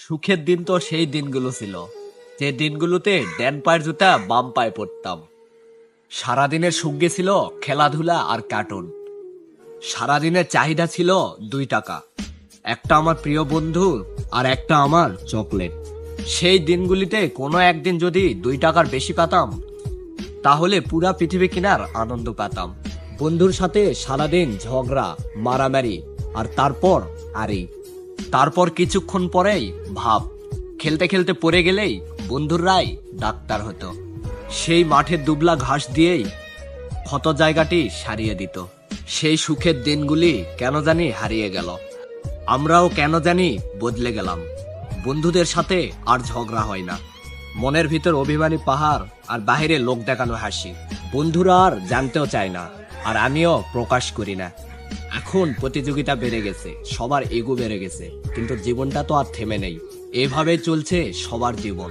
সুখের দিন তো সেই দিনগুলো ছিল, যে দিনগুলোতে ডান পায়ের জুতা বাম পায়ে পরতাম। সারাদিনের সুখ ছিল খেলাধুলা আর কার্টুন। সারাদিনের চাহিদা ছিল 2 টাকা, একটা আমার প্রিয় বন্ধু আর একটা আমার চকলেট। সেই দিনগুলিতে কোনো একদিন যদি 2 টাকার বেশি পেতাম, তাহলে পুরা পৃথিবী কেনার আনন্দ পেতাম। বন্ধুর সাথে সারাদিন ঝগড়া, মারামারি, আর তারপর কিছুক্ষণ পরেই ভাব, খেলতে খেলতে পড়ে গেলেই বন্ধুরাই ডাক্তার হতো। সেই মাঠের দুবলা ঘাস দিয়েই ক্ষত জায়গাটি সারিয়ে দিত। সেই সুখের দিনগুলি কেন জানি হারিয়ে গেল, আমরাও কেন জানি বদলে গেলাম। বন্ধুদের সাথে আর ঝগড়া হয় না, মনের ভিতর অভিমানী পাহাড় আর বাহিরে লোক দেখানো হাসি। বন্ধুরা আর জানতেও চায় না, আর আমিও প্রকাশ করি না। এখন প্রতিযোগিতা বেড়ে গেছে, সবার এগো বেড়ে গেছে, কিন্তু জীবনটা তো আর থেমে নেই। এভাবে চলছে সবার জীবন।